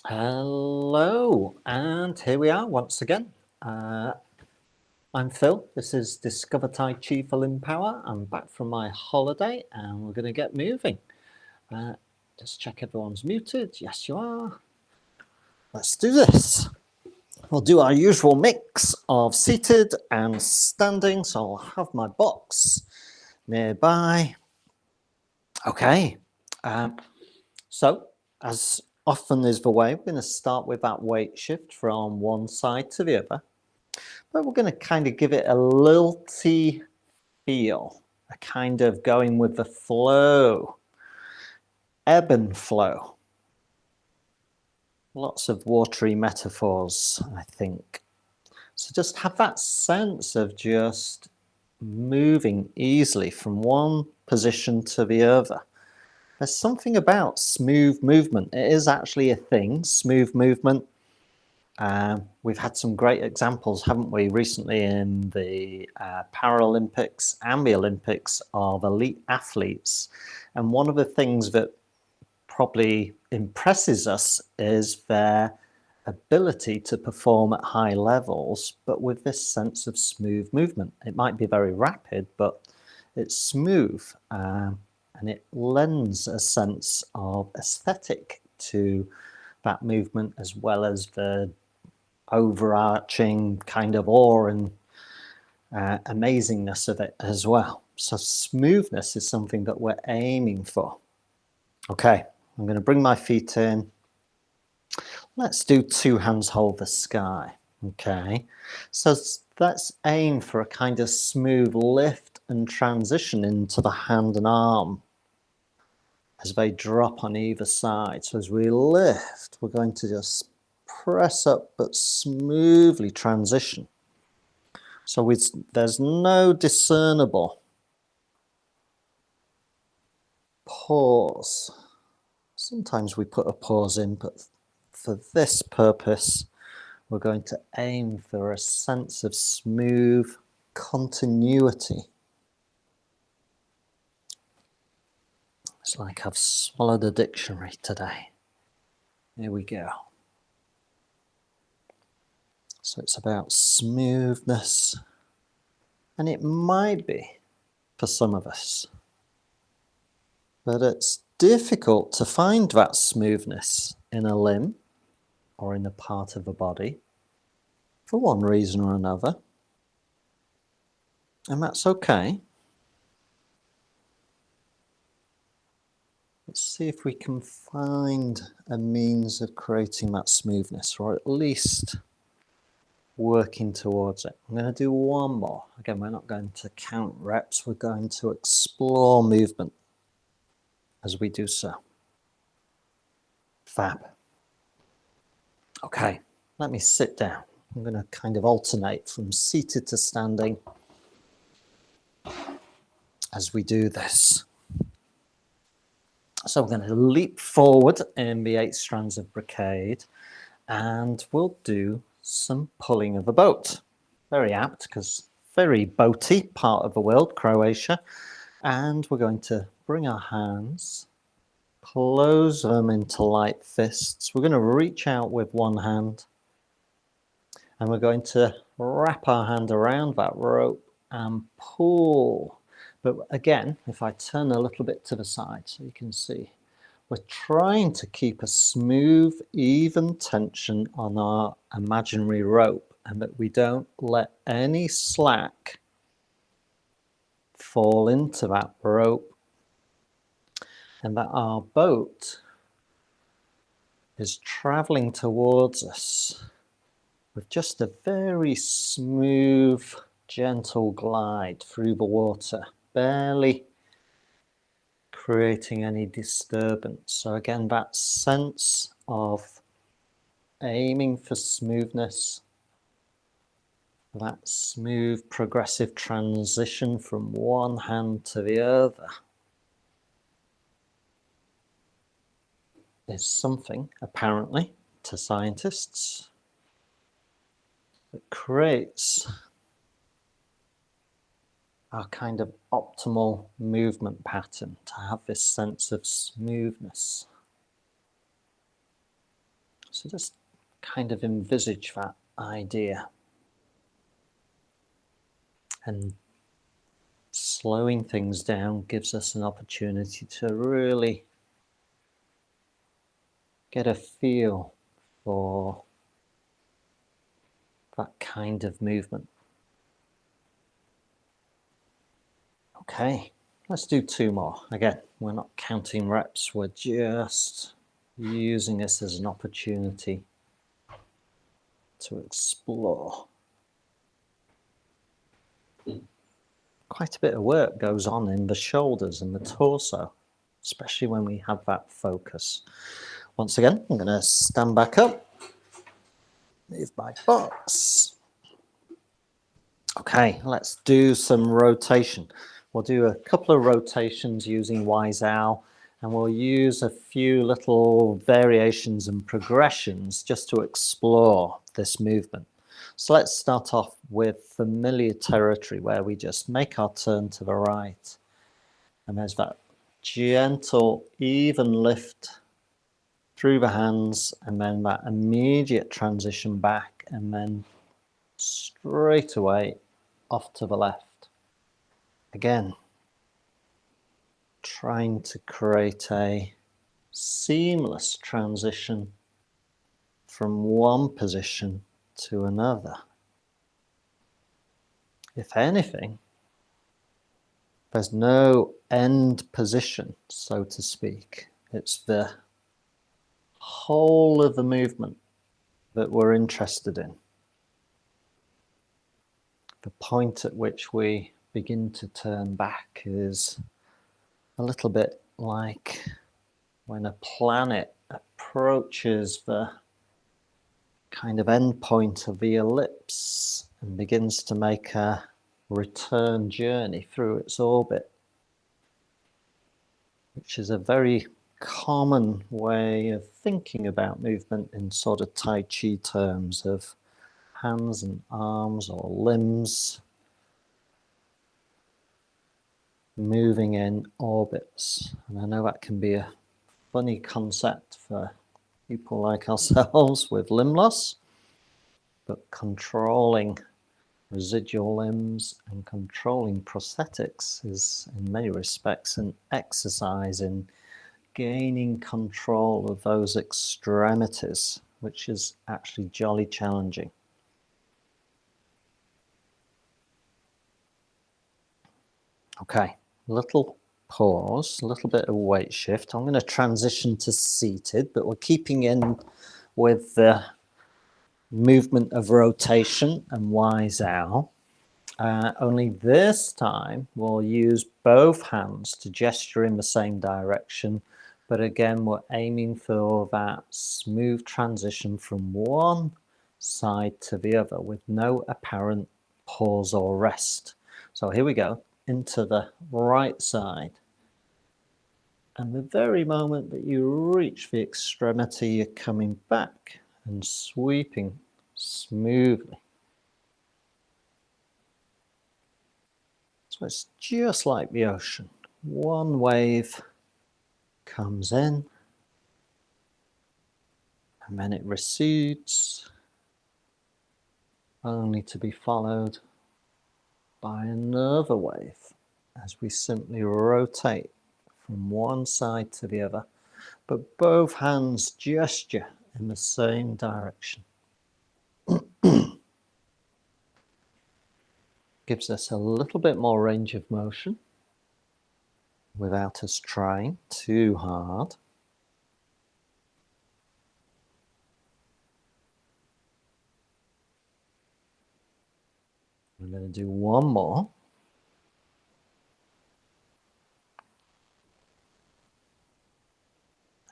Hello, and here we are once again. I'm Phil. This is Discover Tai Chi for LimbPower. I'm back from my holiday and we're going to get moving. Just check everyone's muted. Yes, you are. Let's do this. We'll do our usual mix of seated and standing. So I'll have my box nearby. Okay. So as often is the way, we're going to start with that weight shift from one side to the other. But we're going to kind of give it a lilty feel, a kind of going with the flow, ebb and flow. Lots of watery metaphors, I think. So just have that sense of just moving easily from one position to the other. There's something about smooth movement. It is actually a thing, smooth movement. We've had some great examples, haven't we, recently in the Paralympics and the Olympics of elite athletes. And one of the things that probably impresses us is their ability to perform at high levels, but with this sense of smooth movement. It might be very rapid, but it's smooth, and it lends a sense of aesthetic to that movement, as well as the overarching kind of awe and amazingness of it as well. So smoothness is something that we're aiming for. Okay, I'm going to bring my feet in. Let's do two hands hold the sky. Okay, so let's aim for a kind of smooth lift and transition into the hand and arm as they drop on either side. So as we lift, we're going to just press up but smoothly transition. So there's no discernible pause. Sometimes we put a pause in, but for this purpose, we're going to aim for a sense of smooth continuity. It's like I've swallowed a dictionary today. Here we go. So it's about smoothness, and it might be for some of us, but it's difficult to find that smoothness in a limb or in a part of a body for one reason or another, and that's okay. Let's see if we can find a means of creating that smoothness, or at least working towards it. I'm going to do one more. Again, we're not going to count reps. We're going to explore movement as we do so. Fab. Okay, let me sit down. I'm going to kind of alternate from seated to standing as we do this. So we're going to leap forward in the 8 strands of brocade, and we'll do some pulling of a boat. Very apt, because very boaty part of the world, Croatia. And we're going to bring our hands, close them into light fists. We're going to reach out with one hand, and we're going to wrap our hand around that rope and pull. But again, if I turn a little bit to the side so you can see, we're trying to keep a smooth, even tension on our imaginary rope, and that we don't let any slack fall into that rope, and that our boat is traveling towards us with just a very smooth, gentle glide through the water, barely creating any disturbance. So again, that sense of aiming for smoothness, that smooth progressive transition from one hand to the other, is something, apparently, to scientists, that creates our kind of optimal movement pattern, to have this sense of smoothness. So just kind of envisage that idea. And slowing things down gives us an opportunity to really get a feel for that kind of movement. Okay, let's do 2 more. Again, we're not counting reps, we're just using this as an opportunity to explore. Quite a bit of work goes on in the shoulders and the torso, especially when we have that focus. Once again, I'm going to stand back up, move my box. Okay, let's do some rotation. We'll do a couple of rotations using Wise Owl, and we'll use a few little variations and progressions just to explore this movement. So let's start off with familiar territory where we just make our turn to the right. And there's that gentle, even lift through the hands, and then that immediate transition back, and then straight away off to the left. Again, trying to create a seamless transition from one position to another. If anything, there's no end position, so to speak. It's the whole of the movement that we're interested in. The point at which we begin to turn back is a little bit like when a planet approaches the kind of end point of the ellipse and begins to make a return journey through its orbit, which is a very common way of thinking about movement in sort of Tai Chi terms of hands and arms or limbs moving in orbits. And I know that can be a funny concept for people like ourselves with limb loss, but controlling residual limbs and controlling prosthetics is in many respects an exercise in gaining control of those extremities, which is actually jolly challenging. Okay, little pause, a little bit of weight shift. I'm going to transition to seated, but we're keeping in with the movement of rotation and Wise Owl. Only this time we'll use both hands to gesture in the same direction, but again we're aiming for that smooth transition from one side to the other with no apparent pause or rest. So here we go, into the right side. And the very moment that you reach the extremity, you're coming back and sweeping smoothly. So it's just like the ocean. One wave comes in, and then it recedes, only to be followed by another wave as we simply rotate from one side to the other, but both hands gesture in the same direction. Gives us a little bit more range of motion without us trying too hard. We're going to do one more.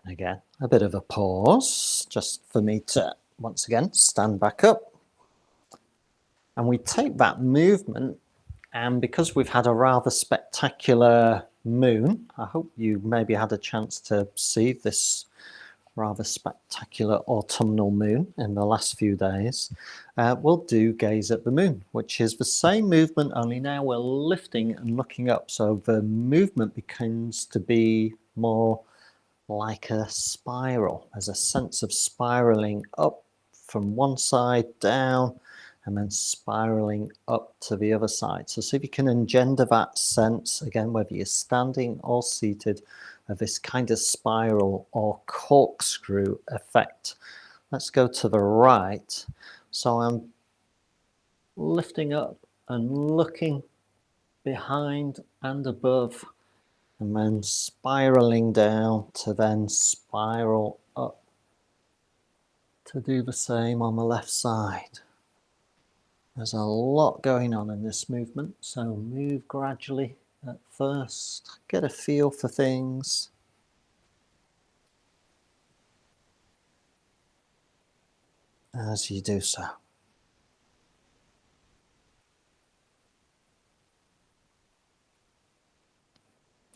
And again, a bit of a pause, just for me to, once again, stand back up. And we take that movement, and because we've had a rather spectacular moon, I hope you maybe had a chance to see this rather spectacular autumnal moon in the last few days, we'll do gaze at the moon, which is the same movement, only now we're lifting and looking up. So the movement begins to be more like a spiral. There's a sense of spiraling up from one side down and then spiraling up to the other side. So see if you can engender that sense, again, whether you're standing or seated, of this kind of spiral or corkscrew effect. Let's go to the right. So I'm lifting up and looking behind and above, and then spiraling down to then spiral up to do the same on the left side. There's a lot going on in this movement, so move gradually at first, get a feel for things. As you do so.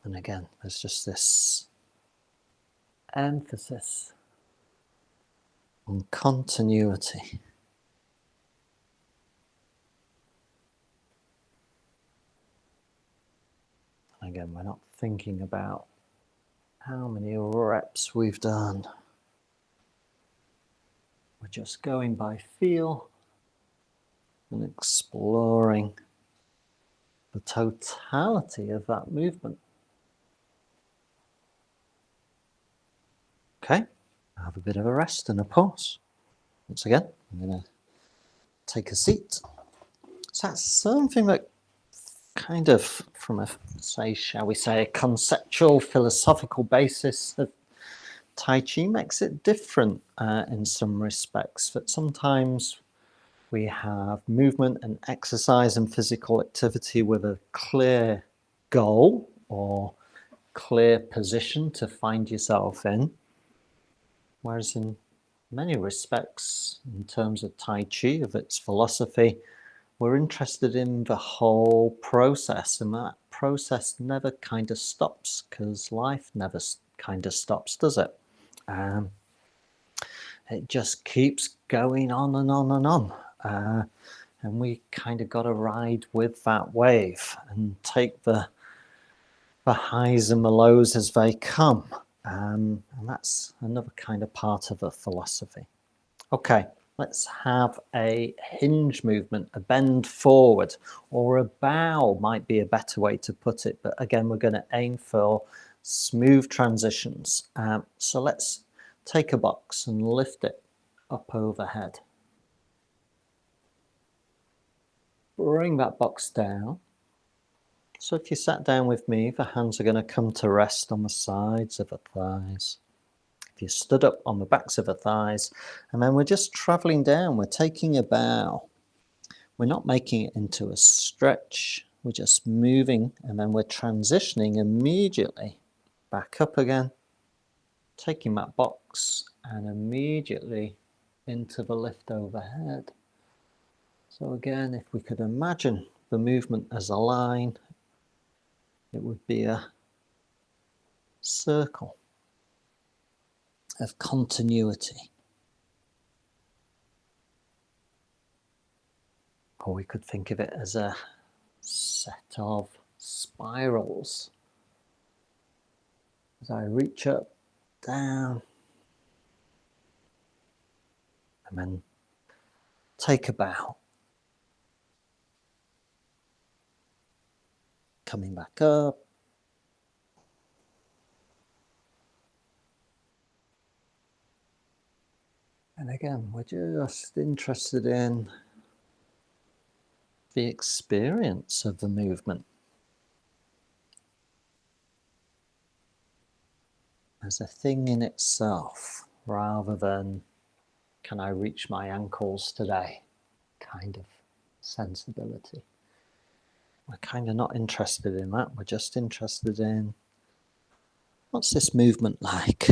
And again, there's just this emphasis on continuity. Again, we're not thinking about how many reps we've done. We're just going by feel and exploring the totality of that movement. Okay, have a bit of a rest and a pause. Once again, I'm going to take a seat. So that's something that kind of, from a, shall we say, a conceptual, philosophical basis of Tai Chi makes it different in some respects. That sometimes we have movement and exercise and physical activity with a clear goal or clear position to find yourself in. Whereas in many respects, in terms of Tai Chi, of its philosophy, we're interested in the whole process, and that process never kind of stops, because life never kind of stops, does it? It just keeps going on and on and on. And we kind of got to ride with that wave and take the highs and the lows as they come. And that's another kind of part of the philosophy. Okay, let's have a hinge movement, a bend forward, or a bow might be a better way to put it. But again, we're going to aim for smooth transitions. So let's take a box and lift it up overhead. Bring that box down. So if you sat down with me, the hands are going to come to rest on the sides of the thighs. If you stood up, on the backs of the thighs, and then we're just traveling down. We're taking a bow. We're not making it into a stretch. We're just moving, and then we're transitioning immediately back up again, taking that box and immediately into the lift overhead. So again, if we could imagine the movement as a line, it would be a circle of continuity. Or we could think of it as a set of spirals. As I reach up, down, and then take a bow. Coming back up. And again, we're just interested in the experience of the movement as a thing in itself, rather than, can I reach my ankles today, kind of sensibility. We're kind of not interested in that. We're just interested in, what's this movement like?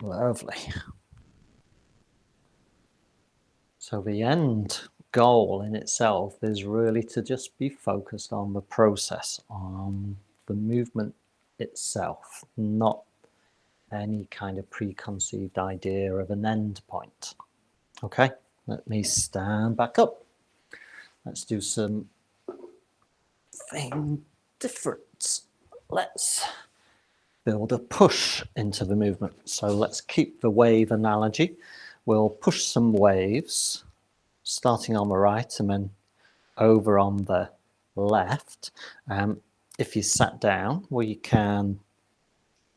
Lovely. So the end goal in itself is really to just be focused on the process, on the movement itself, not any kind of preconceived idea of an end point. Okay, let me stand back up. Let's do something different. let's build a push into the movement. So let's keep the wave analogy. We'll push some waves, starting on the right and then over on the left. If you sat down, we can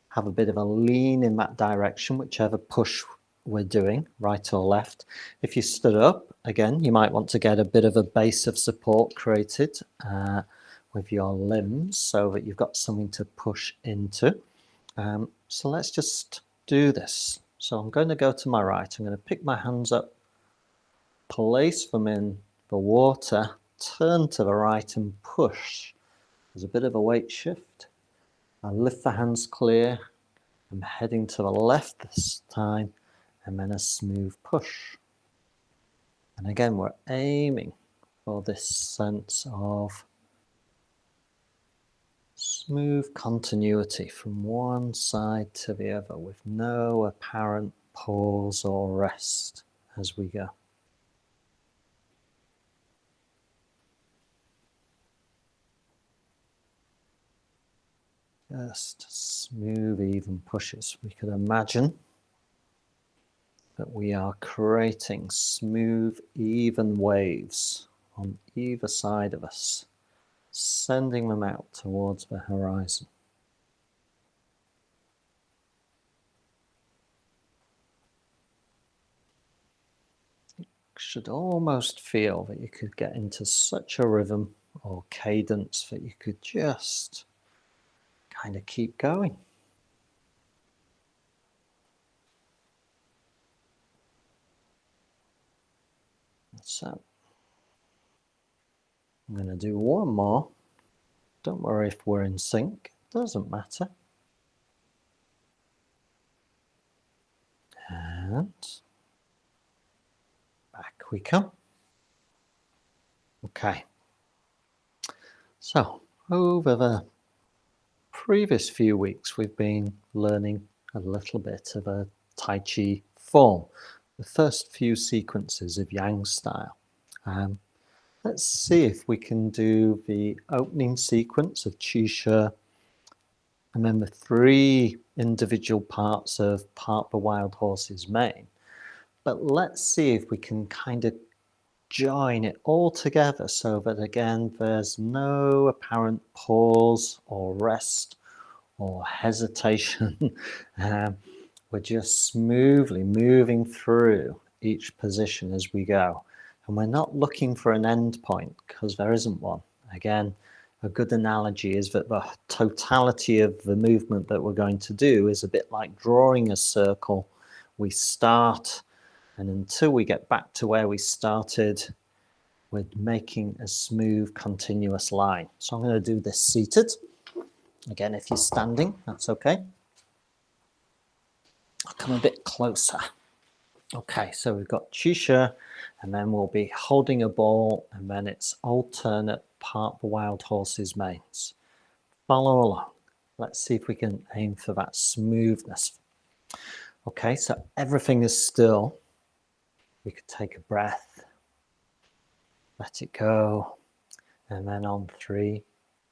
have a bit of a lean in that direction, whichever push we're doing, right or left. If you stood up, again, you might want to get a bit of a base of support created with your limbs so that you've got something to push into. So let's just do this. So I'm going to go to my right. I'm going to pick my hands up, place them in the water, turn to the right and push. There's a bit of a weight shift. I lift the hands clear. I'm heading to the left this time, and then a smooth push. And again, we're aiming for this sense of smooth continuity from one side to the other with no apparent pause or rest as we go. Just smooth, even pushes. We could imagine that we are creating smooth, even waves on either side of us, sending them out towards the horizon. You should almost feel that you could get into such a rhythm or cadence that you could just kind of keep going. So I'm going to do one more. Don't worry if we're in sync, it doesn't matter. And back we come. Okay. So over the previous few weeks, we've been learning a little bit of a Tai Chi form, the first few sequences of Yang style. Let's see if we can do the opening sequence of Qi Shi, and then the three individual parts of Part the Wild Horse's Mane. But let's see if we can kind of join it all together so that again there's no apparent pause or rest or hesitation. We're just smoothly moving through each position as we go. And we're not looking for an end point because there isn't one. Again, a good analogy is that the totality of the movement that we're going to do is a bit like drawing a circle. We start, and until we get back to where we started, we're making a smooth, continuous line. So I'm going to do this seated. Again, if you're standing, that's okay. I'll come a bit closer. Okay, so we've got Qi Shi, and then we'll be holding a ball, and then it's alternate Part the Wild Horse's Manes. Follow along. Let's see if we can aim for that smoothness. Okay, so everything is still. We could take a breath, let it go, and then on 3,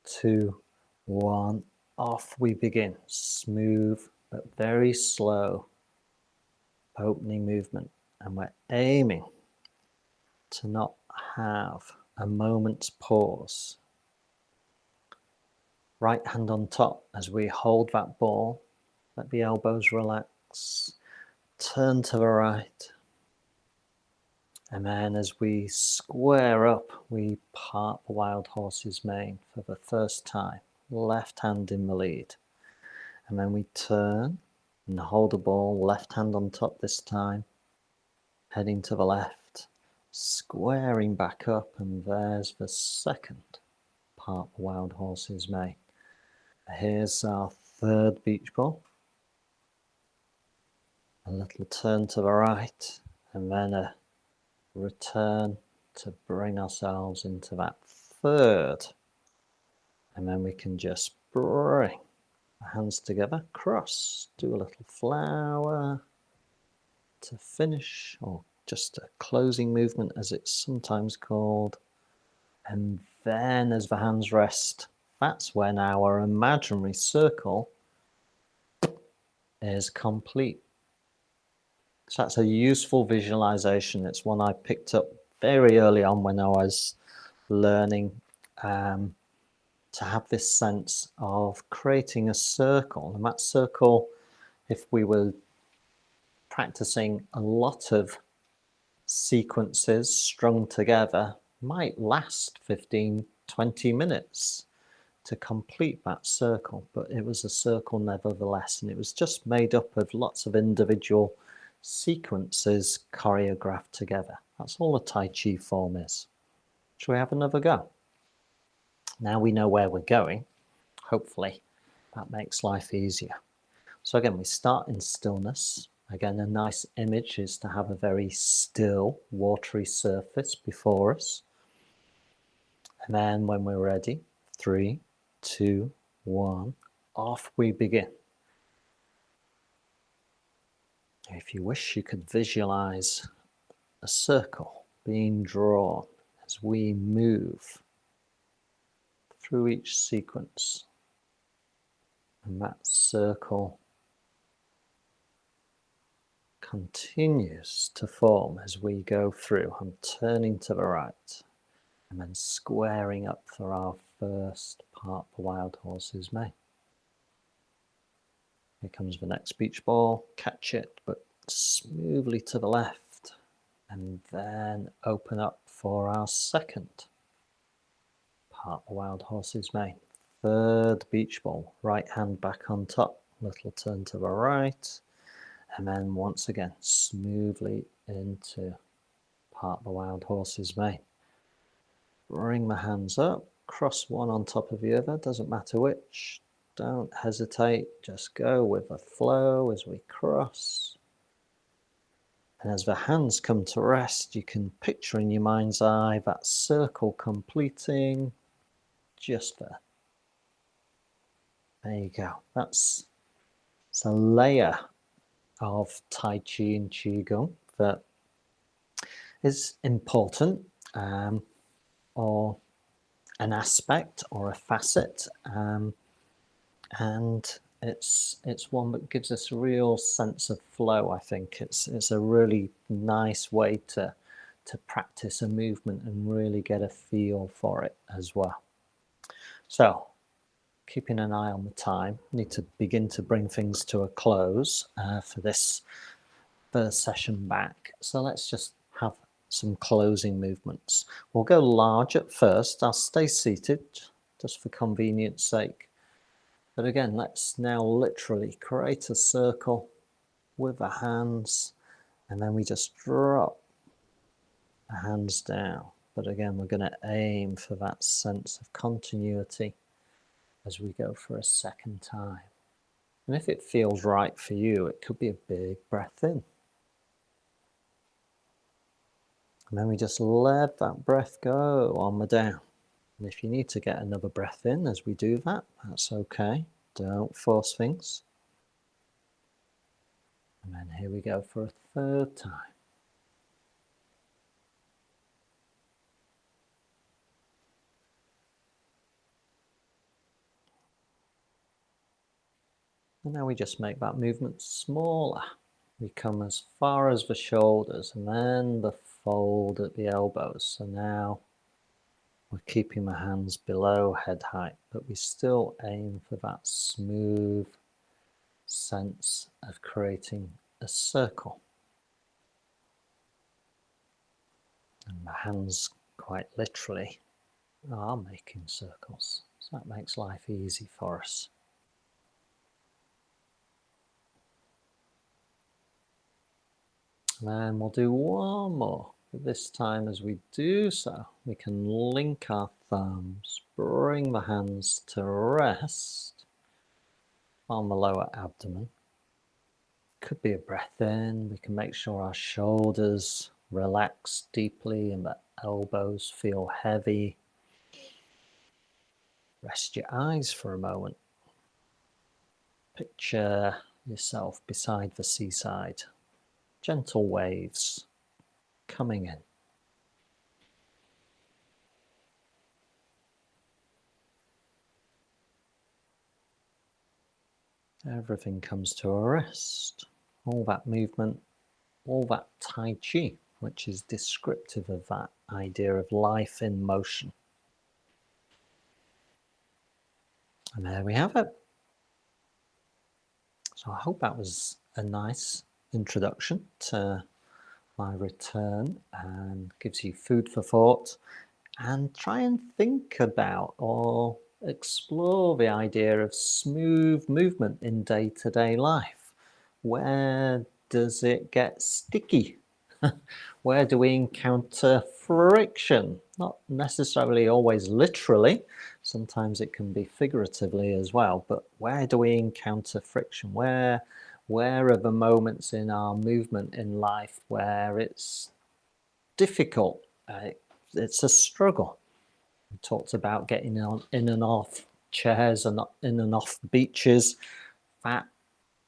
2, 1, off we begin. Smooth but very slow opening movement, and we're aiming to not have a moment's pause. Right hand on top as we hold that ball, let the elbows relax, turn to the right, and then as we square up, we part the Wild Horse's Mane for the first time, left hand in the lead, and then we turn and hold the ball, left hand on top this time, heading to the left, squaring back up, and there's the second Part the Wild Horse's Mane. Here's our third beach ball. A little turn to the right, and then a return to bring ourselves into that third. And then we can just bring the hands together, cross, do a little flower to finish, or just a closing movement as it's sometimes called. And then as the hands rest, that's when our imaginary circle is complete. So that's a useful visualization. It's one I picked up very early on when I was learning to have this sense of creating a circle. And that circle, if we were practicing a lot of sequences strung together, might last 15-20 minutes to complete that circle, but it was a circle nevertheless, and it was just made up of lots of individual sequences choreographed together. That's all a Tai Chi form is. Shall we have another go? Now we know where we're going. Hopefully that makes life easier. So again, we start in stillness. Again, a nice image is to have a very still, watery surface before us. And then when we're ready, 3, 2, 1, off we begin. If you wish, you could visualize a circle being drawn as we move through each sequence. And that circle continues to form as we go through. I'm turning to the right and then squaring up for our first part the wild horse's mane. Here comes the next beach ball, catch it, but smoothly to the left, and then open up for our second part the wild horse's mane. Third beach ball, right hand back on top, little turn to the right, and then once again, smoothly into part the wild horse's mane. Bring the hands up, cross one on top of the other, doesn't matter which. Don't hesitate, just go with the flow as we cross. And as the hands come to rest, you can picture in your mind's eye that circle completing just there. There you go. That's a layer of Tai Chi and Qigong that is important, or an aspect or a facet, and it's one that gives us a real sense of flow. I think it's a really nice way to practice a movement and really get a feel for it as well. So, keeping an eye on the time, need to begin to bring things to a close for this first session back. So let's just have some closing movements. We'll go large at first. I'll stay seated just for convenience sake. But again, let's now literally create a circle with the hands, and then we just drop the hands down. But again, we're going to aim for that sense of continuity as we go for a second time. And if it feels right for you, it could be a big breath in. And then we just let that breath go on the down. And if you need to get another breath in as we do that, that's okay. Don't force things. And then here we go for a third time. And now we just make that movement smaller. We come as far as the shoulders and then the fold at the elbows. So now we're keeping the hands below head height, but we still aim for that smooth sense of creating a circle. And the hands quite literally are making circles. So that makes life easy for us. And then we'll do one more. This time as we do so, we can link our thumbs, bring the hands to rest on the lower abdomen. Could be a breath in. We can make sure our shoulders relax deeply and the elbows feel heavy. Rest your eyes for a moment. Picture yourself beside the seaside. Gentle waves coming in. everything comes to a rest. All that movement, all that Tai Chi, which is descriptive of that idea of life in motion. And there we have it. So I hope that was a nice introduction to my return and gives you food for thought. And try and think about or explore the idea of smooth movement in day-to-day life. Where does it get sticky? Where do we encounter friction? Not necessarily always literally, sometimes it can be figuratively as well, but where do we encounter friction? Where are the moments in our movement in life where it's difficult? It's a struggle. We talked about getting on in and off chairs and in and off beaches. That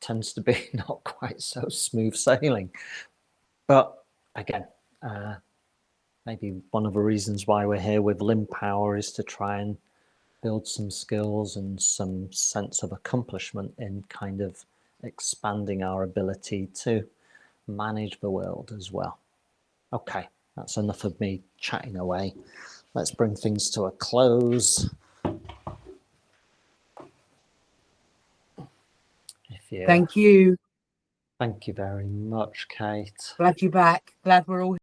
tends to be not quite so smooth sailing. But again, maybe one of the reasons why we're here with LimbPower is to try and build some skills and some sense of accomplishment in kind of expanding our ability to manage the world as well. Okay, that's enough of me chatting away. Let's bring things to a close. Thank you. Thank you very much, Kate. Glad you're back. Glad we're all